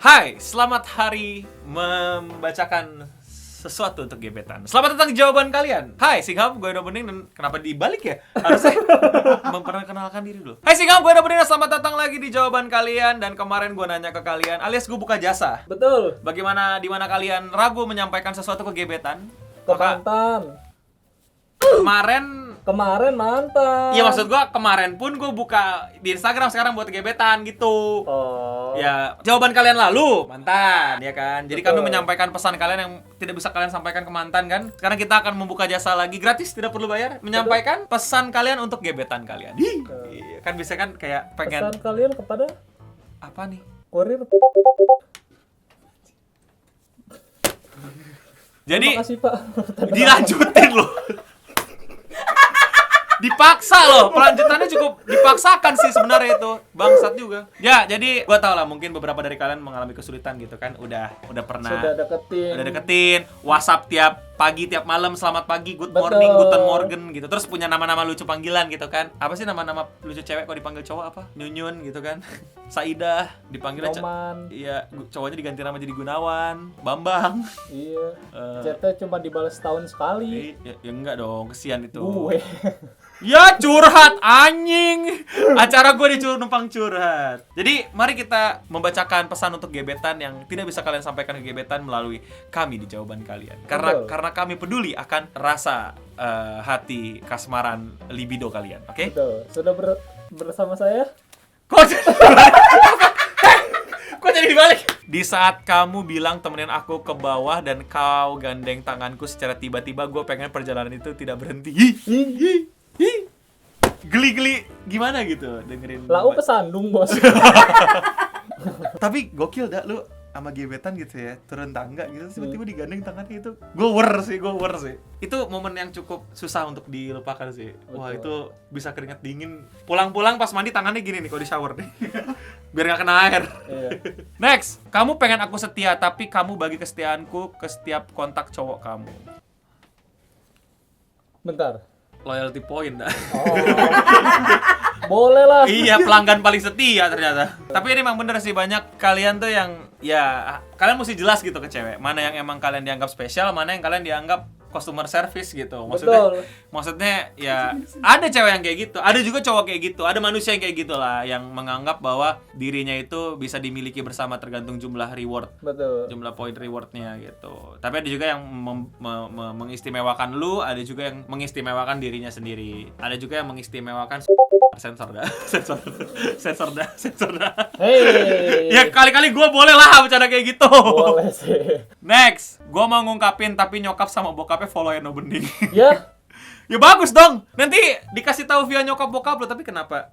Hai, selamat hari membacakan sesuatu untuk gebetan. Selamat datang di jawaban kalian. Hai, Singham, gue Eno Bening. Dan kenapa dibalik ya? Harusnya memperkenalkan diri dulu. Hai Singham, gue Eno Bening. Selamat datang lagi di jawaban kalian. Dan kemarin gue nanya ke kalian, alias gue buka jasa. Betul. Bagaimana, dimana kalian ragu menyampaikan sesuatu ke gebetan? Ke mantan. Kemarin mantan. iya, maksud gue kemarin pun gue buka di Instagram sekarang buat gebetan gitu. Oh. Ya, jawaban kalian lalu mantan, ya kan? Jadi Betul. kami menyampaikan pesan kalian yang tidak bisa kalian sampaikan ke mantan kan? Sekarang kita akan membuka jasa lagi gratis, tidak perlu bayar, menyampaikan pesan kalian untuk gebetan kalian. Iya, kan bisa kan kayak pengen Pesan kalian kepada apa nih? kurir. Jadi Terima kasih, Pak. dilanjutin loh. Dipaksa loh, pelanjutannya cukup dipaksakan sih sebenarnya itu. Bangsat juga. Ya, jadi gua tau lah mungkin beberapa dari kalian mengalami kesulitan gitu kan. Udah pernah Sudah deketin. WhatsApp tiap pagi, tiap malam, selamat pagi, good Betul. morning, guten morgen gitu. Terus punya nama-nama lucu panggilan gitu kan. Apa sih nama-nama lucu cewek kok dipanggil cowok apa? Nyunyun gitu kan. Saidah dipanggilnya Roman. iya, cowoknya diganti nama jadi Gunawan, Bambang. Iya. Chatnya cuma dibalas setahun sekali. Ya enggak dong, kesian itu. Gue. Ya curhat anjing. Acara gue disuruh numpang curhat. Jadi mari kita membacakan pesan untuk gebetan yang tidak bisa kalian sampaikan ke gebetan melalui kami di jawaban kalian. Betul. Karena kami peduli akan rasa hati kasmaran libido kalian. Oke? Betul. Sudah bersama saya. Kok jadi Kok jadi dibalik? Di saat kamu bilang temenin aku ke bawah dan kau gandeng tanganku secara tiba-tiba, gue pengen perjalanan itu tidak berhenti. Hi. Geli-geli gimana gitu dengerin. Lau pesandung, Bos. Tapi gokil dah lu sama gebetan gitu ya, turun tangga gitu tiba-tiba digandeng tangannya itu. Gue wer sih. Itu momen yang cukup susah untuk dilupakan sih. Wah, Betul. itu bisa keringat dingin. Pulang-pulang pas mandi tangannya gini nih kalau di shower nih. Biar gak kena air. Iya. Next, kamu pengen aku setia tapi kamu bagi kesetiaanku ke setiap kontak cowok kamu. Bentar. Loyalty point dah. Oh. Boleh lah. Iya, pelanggan paling setia ternyata. Tapi ini emang bener sih, banyak kalian tuh yang ya kalian mesti jelas gitu ke cewek. Mana yang emang kalian dianggap spesial, mana yang kalian dianggap customer service gitu. Maksudnya ya ada cewek yang kayak gitu, ada juga cowok kayak gitu, ada manusia yang kayak gitulah yang menganggap bahwa dirinya itu bisa dimiliki bersama tergantung jumlah reward. Betul. Jumlah poin rewardnya gitu. Tapi ada juga yang mengistimewakan lu, ada juga yang mengistimewakan dirinya sendiri. Ada juga yang mengistimewakan sensor dah. Hey. Ya kali-kali gue boleh lah bercanda kayak gitu. Boleh sih. Next, gue mau ngungkapin tapi nyokap sama bokapnya follow Eno Bening. Ya. Ya bagus dong. Nanti dikasih tahu via nyokap bokap lu. Tapi kenapa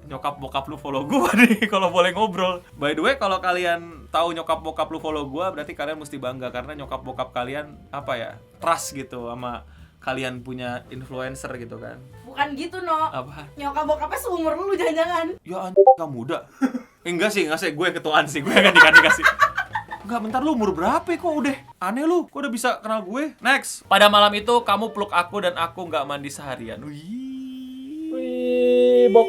nyokap bokap lu follow gue nih kalau boleh ngobrol. By the way, kalau kalian tahu nyokap bokap lu follow gue, berarti kalian mesti bangga karena nyokap bokap kalian apa ya? Trust gitu sama kalian punya influencer gitu kan. Bukan gitu, No. Apa? Nyokap bokapnya seumur lu jangan-jangan. Ya gak muda. Enggak sih, gue ketuaan sih. Gue kan dikasih. Enggak, bentar lu umur berapa ya? Kok udah aneh lu? Kok udah bisa kenal gue? Next. Pada malam itu kamu peluk aku dan aku nggak mandi seharian. Wih, maaf.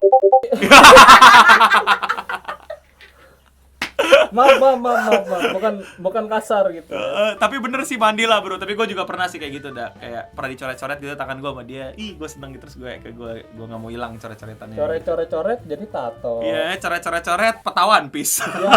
Bukan kasar gitu. Tapi bener sih mandi lah bro. Tapi gue juga pernah sih kayak gitu dah. Kayak pernah dicoret-coret gitu tangan gue sama dia. Gue seneng gitu, terus gue nggak mau hilang coret-coretannya. Coret jadi tato. Iya, coret-coret petawan peace. Ya.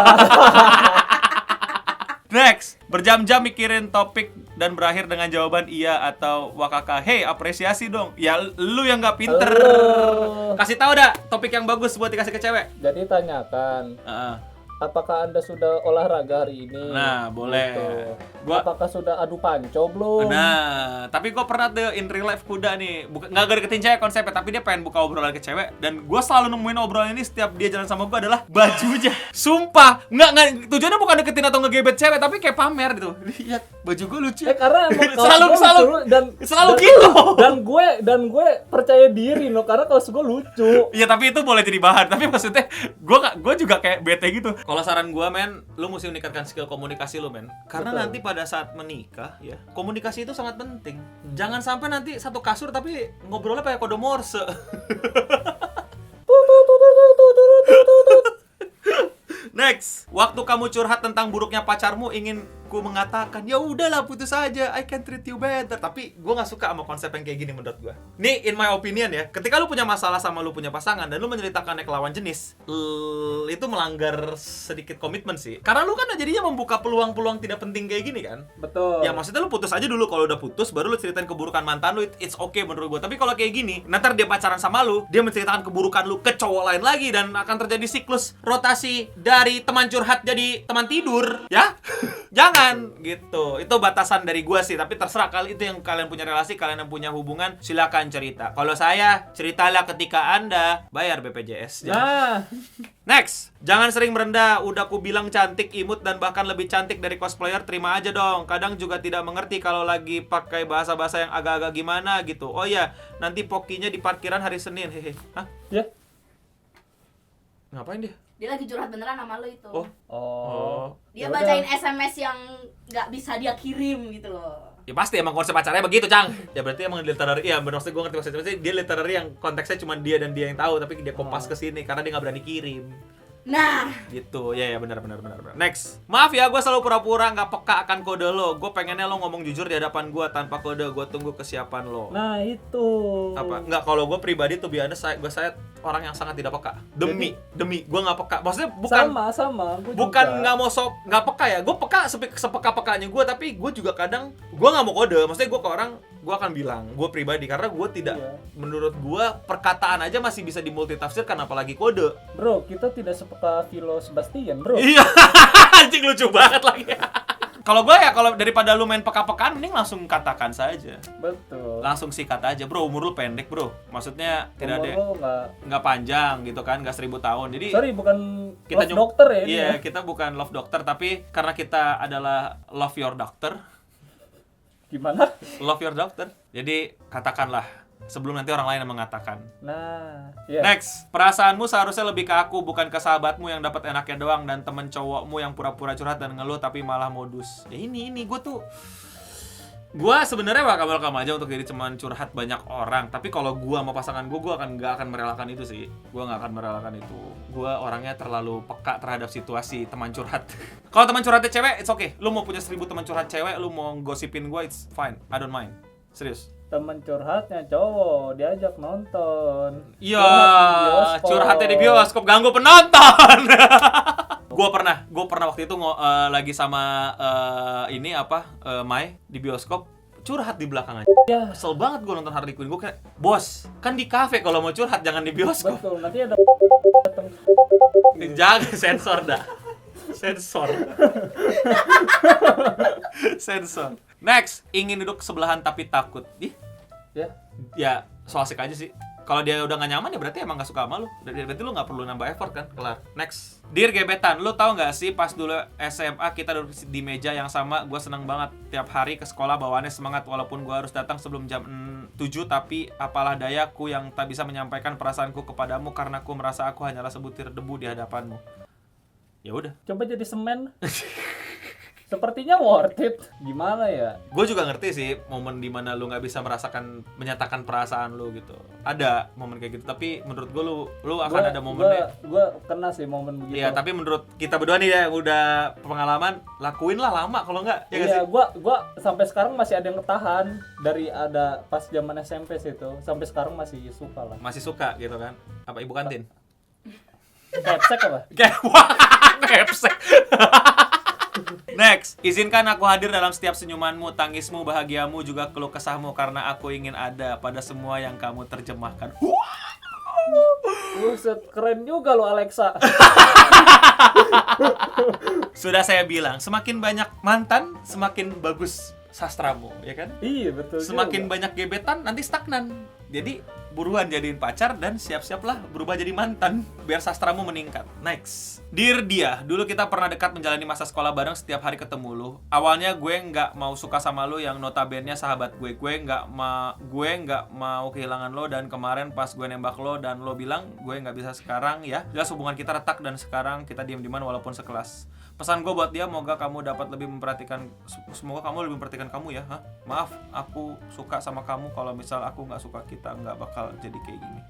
Next, berjam-jam mikirin topik dan berakhir dengan jawaban iya atau wakaka. Hey, apresiasi dong. Ya lu yang nggak pinter. Halo. Kasih tahu dah topik yang bagus buat dikasih ke cewek. Jadi tanyakan, Heeh. apakah Anda sudah olahraga hari ini? Nah, boleh. Gitu. Gua- Apakah sudah adu panco belum? Nah, tapi gue pernah tuh in real life kuda nih. Nggak deketin cewek konsepnya, tapi dia pengen buka obrolan ke cewek. Dan gue selalu nemuin obrolan ini setiap dia jalan sama gue adalah bajunya. Sumpah, nggak tujuannya bukan deketin atau ngegebet cewek, tapi kayak pamer gitu. Lihat, baju gue lucu. Karena emang kaos Selalu- gua selalu- lucu, dan gitu. dan gue percaya diri no, karena kaos gue lucu. Iya, tapi itu boleh jadi bahan. Tapi maksudnya gue juga kayak bete gitu. Kalau saran gue, men, lu mesti meningkatkan skill komunikasi lu, men. Karena Betul. nanti pada saat menikah, ya, komunikasi itu sangat penting. Jangan sampai nanti satu kasur tapi ngobrolnya pakai kode Morse. Next, waktu kamu curhat tentang buruknya pacarmu, ingin ku mengatakan, ya udahlah putus aja, I can treat you better. Tapi gue nggak suka sama konsep yang kayak gini menurut gue. Nih, in my opinion ya, ketika lu punya masalah sama lu punya pasangan dan lu menceritakannya ke lawan jenis, itu melanggar sedikit komitmen sih. Karena lu kan jadinya membuka peluang-peluang tidak penting kayak gini kan. Betul. Ya maksudnya lu putus aja dulu, kalau udah putus baru lu ceritain keburukan mantan lu, it's okay menurut gue. Tapi kalau kayak gini, nanti dia pacaran sama lu, dia menceritakan keburukan lu ke cowok lain lagi dan akan terjadi siklus rotasi dari teman curhat jadi teman tidur, ya. Jangan gitu. Itu batasan dari gua sih, tapi terserah kali itu yang kalian punya relasi, kalian yang punya hubungan, silakan cerita. Kalau saya, ceritalah ketika Anda bayar BPJS. Nah, Next, jangan sering merendah. Udah ku bilang cantik, imut, dan bahkan lebih cantik dari cosplayer. Terima aja dong. Kadang juga tidak mengerti kalau lagi pakai bahasa-bahasa yang agak-agak gimana gitu. Oh ya, nanti pokinya di parkiran hari Senin. Hehe. Hah? ya. Ngapain dia? Dia lagi curhat beneran sama lo itu. Oh. Dia Yaudah. bacain SMS yang nggak bisa dia kirim gitu loh. Ya pasti emang konsep acaranya begitu, Cang. Ya berarti emang literary. Iya, maksudnya gue ngerti maksudnya. Dia literary yang konteksnya cuma dia dan dia yang tahu, tapi dia kompas ke sini karena dia nggak berani kirim. Nah, Gitu. Ya benar. Next. Maaf ya, gue selalu pura-pura nggak peka akan kode lo. Gue pengennya lo ngomong jujur di hadapan gue tanpa kode. Gue tunggu kesiapan lo. Nah, itu. Apa? Nggak, kalau gue pribadi tuh biasanya saya orang yang sangat tidak peka. Demi gue nggak peka. Maksudnya bukan sama. Gua bukan juga. nggak mau nggak peka ya, gue peka sepeka-pekanya gue, tapi gue juga kadang gue nggak mau kode. Maksudnya gue ke orang, gue akan bilang gue pribadi, karena gue tidak, menurut gue perkataan aja masih bisa dimultitafsirkan, apalagi kode. Bro, kita tidak sepeka Philo Sebastian, bro. Iya. Anjing, lucu banget lagi. Kalau gue ya, kalau daripada lu main peka-pekaan, mending langsung katakan saja. Betul. Langsung sikat aja, bro. Umur lu pendek, bro. Maksudnya tidak ada, Umur lo nggak panjang gitu kan, nggak 1000 tahun. Jadi sorry, bukan kita love dokter ya. ini Iya, ya. kita bukan love doctor, tapi karena kita adalah love your doctor. Gimana? Love your doctor. Jadi katakanlah sebelum nanti orang lain yang mengatakan. Nah, ya. Next, perasaanmu seharusnya lebih ke aku, bukan ke sahabatmu yang dapat enaknya doang dan temen cowokmu yang pura-pura curhat dan ngeluh tapi malah modus. Ya ini gue sebenarnya welcome aja untuk jadi cuman curhat banyak orang, tapi kalau gue sama pasangan gue nggak akan merelakan itu sih. Gue nggak akan merelakan itu. Gue orangnya terlalu peka terhadap situasi teman curhat. Kalau teman curhatnya cewek, it's okay. Lu mau punya 1000 teman curhat cewek, lu mau gosipin gue, it's fine. I don't mind. Serius. Temen curhatnya cowok diajak nonton. Iya, curhatnya di bioskop ganggu penonton. Gue pernah waktu itu lagi sama Mai di bioskop, curhat di belakang aja. Ya, Kesel banget gue nonton Harley Quinn. Gue kayak, bos, kan di kafe kalau mau curhat jangan di bioskop. betul. Nanti ada datang. Jangan sensor dah. Sensor. Next, ingin duduk sebelahan tapi takut. Ya, so asik aja sih. Kalau dia udah gak nyaman ya berarti emang gak suka sama lu. Berarti lu gak perlu nambah effort kan, kelar. Next. Dear gebetan, lu tahu gak sih pas dulu SMA kita duduk di meja yang sama, gue seneng banget. Tiap hari ke sekolah bawaannya semangat walaupun gue harus datang sebelum jam 7, tapi apalah dayaku yang tak bisa menyampaikan perasaanku kepadamu karena aku merasa aku hanyalah sebutir debu di hadapanmu. Ya udah. Coba jadi semen. Sepertinya worth it. Gimana ya? Gue juga ngerti sih momen dimana lu nggak bisa menyatakan perasaan lu gitu. Ada momen kayak gitu, tapi menurut gue lu akan ada momennya. Gue kena sih momen begitu. Iya, tapi menurut kita berdua nih ya, udah pengalaman, lakuin lah lama kalau nggak. Ya nggak Iya, sih? gue sampai sekarang masih ada yang ketahan dari ada pas zaman SMP situ. Sampai sekarang masih suka lah. Masih suka gitu kan? Apa ibu kantin? Kepsek apa? Kayak wah, kepsek. Next, izinkan aku hadir dalam setiap senyumanmu, tangismu, bahagiamu, juga keluh kesahmu karena aku ingin ada pada semua yang kamu terjemahkan. Buset, keren juga lo Alexa. Sudah saya bilang, semakin banyak mantan, semakin bagus sastramu, ya kan? Iya, betul. Semakin juga. banyak gebetan, nanti stagnan. Jadi buruan jadiin pacar dan siap-siaplah berubah jadi mantan biar sastramu meningkat. Next. Dear dia, dulu kita pernah dekat menjalani masa sekolah bareng, setiap hari ketemu lu. Awalnya gue nggak mau suka sama lu yang notabene sahabat gue. Gue nggak mau kehilangan lo, dan kemarin pas gue nembak lo dan lo bilang gue nggak bisa sekarang ya. Jelas hubungan kita retak dan sekarang kita diam-diaman walaupun sekelas. Pesan gue buat dia, semoga kamu lebih memperhatikan kamu ya. Maaf, aku suka sama kamu, kalau misal aku nggak suka kita nggak bakal jadi kayak gini.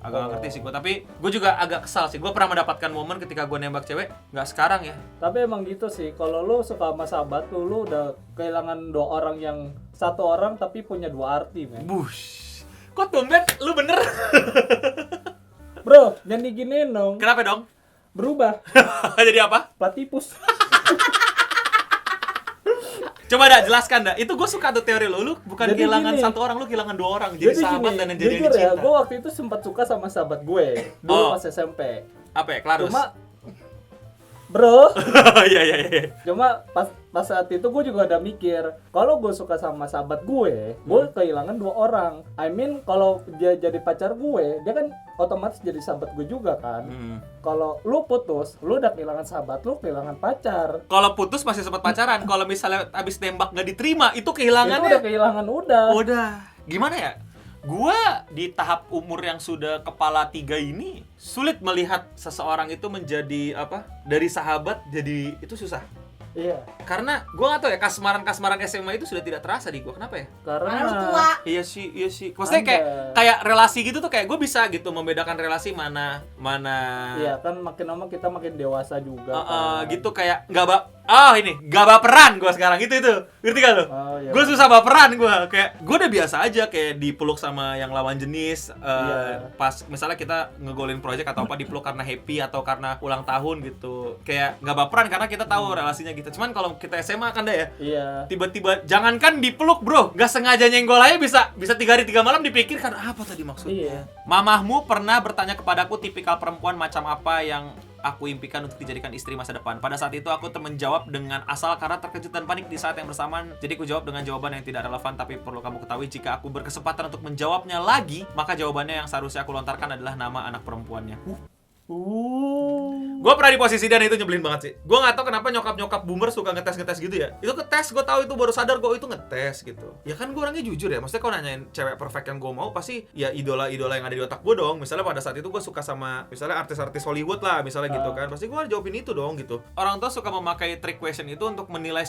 Agak nggak ngerti sih gue, tapi gue juga agak kesal sih. Gue pernah mendapatkan momen ketika gue nembak cewek, nggak sekarang ya. Tapi emang gitu sih, kalau lu suka sama sahabat lu udah kehilangan 2 orang yang 1 orang tapi punya 2 arti, men. Bush, kok tumben lu bener? Bro, jangan diginiin dong. Kenapa dong? Berubah, Jadi apa? platipus. Coba dah jelaskan dah. Itu gue suka tuh teori lu bukan Jadi kehilangan gini. 1 orang, lu kehilangan 2 orang. Jadi sahabat dan jadi yang jujur ya, dicinta. gue waktu itu sempat suka sama sahabat gue dulu pas SMP. Apa ya? Klarus. Cuma, bro, Iya. cuma pas saat itu gue juga udah mikir, kalau gue suka sama sahabat gue kehilangan 2 orang. I mean, kalau dia jadi pacar gue, dia kan otomatis jadi sahabat gue juga kan. Kalau lu putus, lu udah kehilangan sahabat, lu kehilangan pacar. Kalau putus masih sempat pacaran. Kalau misalnya abis nembak nggak diterima, itu Itu kehilangannya. udah kehilangan udah. Udah. Gimana ya? Gua di tahap umur yang sudah kepala 3 ini sulit melihat seseorang itu menjadi apa? Dari sahabat jadi itu susah. Iya, Karena gua nggak tahu ya, kasmaran SMA itu sudah tidak terasa di gua. Kenapa ya? Karena lu tua. karena Iya sih. Maksudnya kayak relasi gitu tuh kayak gue bisa gitu membedakan relasi mana. iya kan makin lama kita makin dewasa juga. kan. Gitu kayak nggak baperan gue sekarang itu ngerti gak lo? Oh, iya. Gue susah baperan gue udah biasa aja kayak dipeluk sama yang lawan jenis Iya. pas misalnya kita ngegolin project atau apa dipeluk karena happy atau karena ulang tahun gitu kayak nggak baperan karena kita tahu relasinya gitu. Cuman kalau kita SMA kan deh ya Iya. tiba-tiba jangankan dipeluk bro, nggak sengaja nyenggol aja bisa 3 hari 3 malam dipikirkan apa tadi maksudnya. Iya. Mamahmu pernah bertanya kepadaku tipikal perempuan macam apa yang aku impikan untuk dijadikan istri masa depan. Pada saat itu aku menjawab dengan asal karena terkejut dan panik di saat yang bersamaan. Jadi aku jawab dengan jawaban yang tidak relevan, tapi perlu kamu ketahui jika aku berkesempatan untuk menjawabnya lagi, maka jawabannya yang seharusnya aku lontarkan adalah nama anak perempuannya. Gue pernah di posisi dan itu nyebelin banget sih. Gue nggak tahu kenapa nyokap boomer suka ngetes gitu ya. Itu ngetes, gue tahu itu baru sadar gue itu ngetes gitu. Ya kan gue orangnya jujur ya. Maksudnya kalau nanyain cewek perfect yang gue mau pasti ya idola-idola yang ada di otak gue dong. Misalnya pada saat itu gue suka sama misalnya artis-artis Hollywood lah misalnya gitu kan. Pasti gue jawabin itu dong gitu. Orang tua suka memakai trick question itu untuk menilai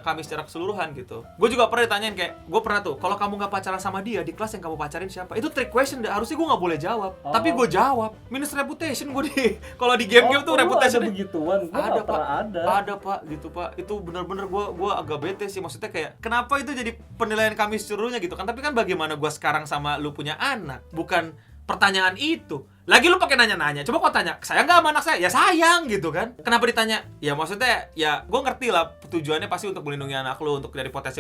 kami secara keseluruhan gitu. Gue juga pernah ditanyain kayak gue pernah tuh kalau kamu nggak pacaran sama dia di kelas yang kamu pacarin siapa? Itu trick question. Harusnya gue nggak boleh jawab. Tapi gue jawab. Minus reputation gue di kalau di game-game tuh reputation ada begituan. Gua ada nggak pak, pernah ada pak gitu pak. Itu bener-bener gue agak bete sih. Maksudnya kayak kenapa itu jadi penilaian kami seluruhnya gitu kan? Tapi kan bagaimana gue sekarang sama lu punya anak, bukan pertanyaan itu. Lagi lu pakai nanya-nanya. Coba kau tanya, sayang nggak sama anak saya? Ya sayang gitu kan. Kenapa ditanya? Ya maksudnya ya gue ngerti lah tujuannya pasti untuk melindungi anak lu, untuk dari potensi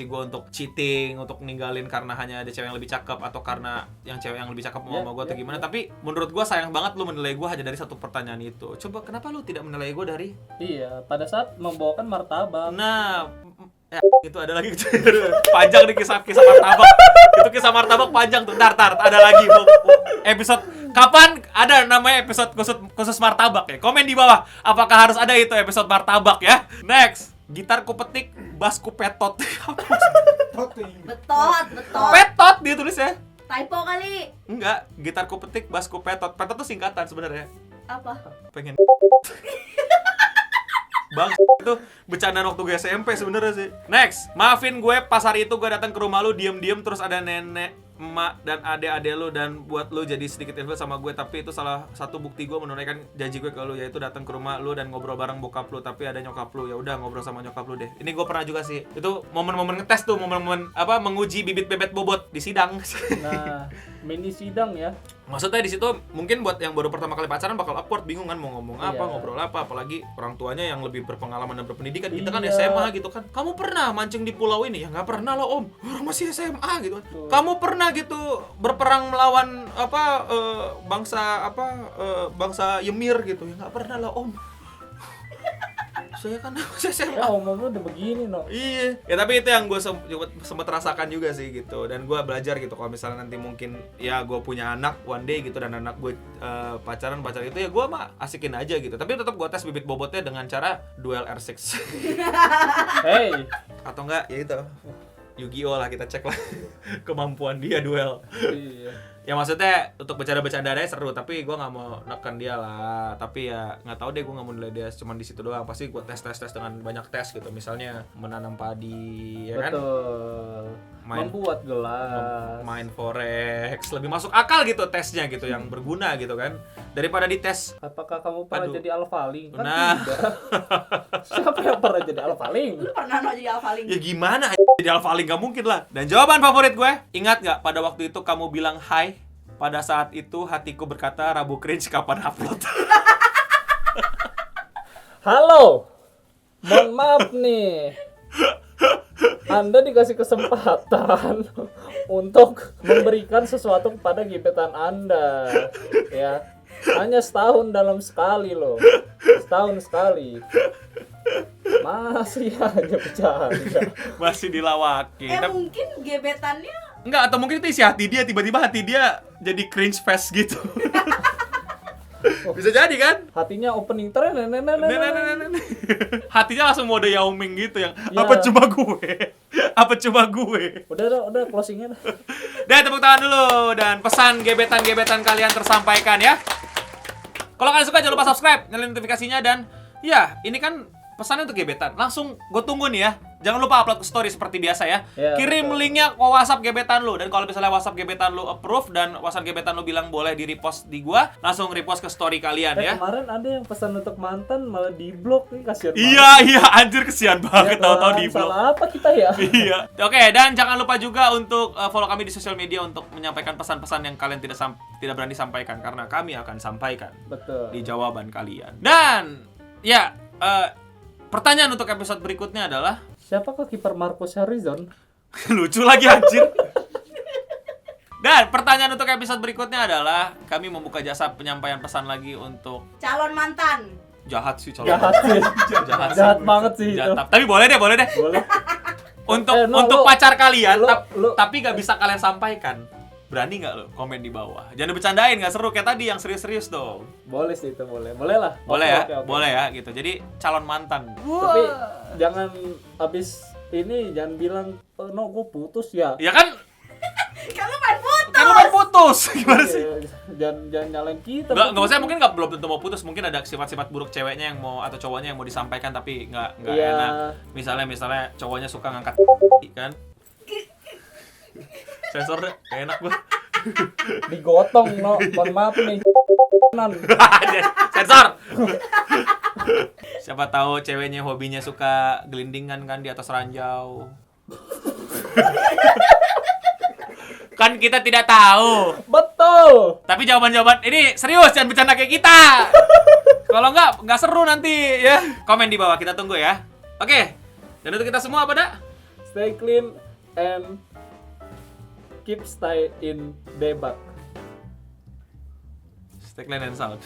gue untuk cheating, untuk ninggalin karena hanya ada cewek yang lebih cakep atau karena yang cewek yang lebih cakep mau sama gue atau gimana. Tapi menurut gue sayang banget lu menilai gue hanya dari satu pertanyaan itu. Coba kenapa lu tidak menilai gue dari? Iya, pada saat membawakan martabak. Nah, itu ada lagi panjang nih kisah martabak. Itu kisah martabak panjang tuh. Ntar ada lagi episode kapan ada namanya episode khusus martabak ya. Komen di bawah apakah harus ada itu episode martabak ya. Next, gitarku petik, basku petot. Betot. Petot dia tulis ya. Typo kali. Enggak, gitarku petik, basku petot. Petot tuh singkatan sebenarnya. Apa? Pengen Bang, itu bercandaan waktu gue SMP sebenarnya sih. Next, maafin gue pas hari itu gue datang ke rumah lu diem-diem terus ada nenek, emak dan adek-adek lu dan buat lu jadi sedikit influence sama gue, tapi itu salah satu bukti gue menunaikan janji gue ke lu, yaitu datang ke rumah lu dan ngobrol bareng bokap lu, tapi ada nyokap lu. Ya udah ngobrol sama nyokap lu deh. Ini gue pernah juga sih. Itu momen-momen ngetes tuh, momen-momen apa menguji bibit bebet bobot di sidang. Nah, mini sidang ya. Maksudnya di situ mungkin buat yang baru pertama kali pacaran bakal awkward, bingung kan mau ngomong apa, Iya. ngobrol apa, apalagi orang tuanya yang lebih berpengalaman dan berpendidikan. Kita kan Iya. SMA gitu kan. Kamu pernah mancing di pulau ini? Ya nggak pernah lah om. Orang masih SMA gitu kan. Betul. Kamu pernah gitu berperang melawan apa bangsa Ymir gitu? Ya nggak pernah lah om. Saya kan masih SMA. Ya omong lu udah begini no. Iya, ya tapi itu yang gue sempat rasakan juga sih gitu. Dan gue belajar gitu kalau misalnya nanti mungkin ya gue punya anak one day gitu dan anak gue pacaran itu ya gue mah asikin aja gitu. Tapi tetap gue tes bibit bobotnya dengan cara duel R6. Hey, Atau enggak ya itu Yu-Gi-Oh lah, kita cek lah kemampuan dia duel. iya. Ya maksudnya untuk bercanda-bercandanya seru, tapi gue nggak mau neken dia lah. Tapi ya nggak tahu deh, gue nggak mau nilai dia cuma di situ doang. Pasti gue tes dengan banyak tes gitu. Misalnya menanam padi, ya kan? Betul. Membuat gelas. Main forex, lebih masuk akal gitu tesnya gitu, yang berguna gitu kan. Daripada dites. Apakah kamu pernah Aduh. jadi alphaling? Kan Nah. tidak. Siapa yang pernah jadi alphaling? Lu pernah jadi alphaling? Ya gimana? Jadi alphaling gak mungkin lah. Dan jawaban favorit gue, ingat gak pada waktu itu kamu bilang hai? Pada saat itu hatiku berkata, Rabu Cringe kapan upload? Halo. Mohon maaf nih. Anda dikasih kesempatan untuk memberikan sesuatu kepada gebetan Anda. Ya. Hanya setahun dalam sekali loh. Setahun sekali. Masih aja bercanda. Masih dilawakin. Mungkin gebetannya Enggak, atau mungkin itu isi hati dia, tiba-tiba hati dia jadi cringe fest gitu. Bisa jadi kan? Hatinya opening tren. Hatinya langsung mode Yao Ming gitu yang Ya. apa cuma gue? Apa cuma gue? Udah closingnya dah. Dan tepuk tangan dulu dan pesan gebetan-gebetan kalian tersampaikan ya. Kalau kalian suka jangan lupa subscribe, nyalain notifikasinya, dan ya ini kan pesannya untuk gebetan. Langsung gue tunggu nih ya. Jangan lupa upload ke story seperti biasa ya. Ya, Kirim betul. linknya ke WhatsApp gebetan lu, dan kalau misalnya WhatsApp gebetan lu approve dan WhatsApp gebetan lu bilang boleh di repost di gua, langsung repost ke story kalian ya. Kemarin ada yang pesan untuk mantan malah di blok nih, kasihan Iya, anjir kesian banget tahu-tahu di blog. Salah apa kita ya? Iya. Oke, dan jangan lupa juga untuk follow kami di sosial media untuk menyampaikan pesan-pesan yang kalian tidak berani sampaikan, karena kami akan sampaikan Betul. di jawaban kalian. Dan ya, pertanyaan untuk episode berikutnya adalah Siapakah kiper Marcos Harrison? lucu lagi anjir. Dan pertanyaan untuk episode berikutnya adalah kami membuka jasa penyampaian pesan lagi untuk calon mantan. jahat sih calon. Jahat sih. Jahat sih. Jahat banget sih itu. Jahat. Tapi boleh deh. Boleh. Untuk No, untuk lu- pacar kalian, lu- tapi gak bisa kalian sampaikan. Berani nggak lo komen di bawah? Jangan bercandain, nggak seru kayak tadi yang serius-serius dong. Boleh sih itu, boleh. Boleh lah. Boleh Oke, ya, oke, oke. boleh ya gitu. Jadi calon mantan. Tapi jangan abis ini jangan bilang no gue putus ya. Ya kan? Kan lu main putus. Kan lo main putus. Gimana sih? Jangan nyalain kita. Nggak usah, mungkin belum tentu mau putus, mungkin ada sifat-sifat buruk ceweknya yang mau atau cowoknya yang mau disampaikan tapi nggak Iya. enak. Misalnya cowoknya suka ngangkat kan? Sensor deh, nggak enak gua. Digotong no. Mohon maaf nih. Sensor. Siapa tahu ceweknya hobinya suka gelindingan kan di atas ranjau. Kan kita tidak tahu. Betul. Tapi jawaban-jawaban ini serius, jangan bercanda kayak kita. Kalau nggak seru nanti ya. Komen di bawah, kita tunggu ya. Oke. Dan untuk kita semua apa dah? Stay clean and keep stay in debug. Stay clean and sound.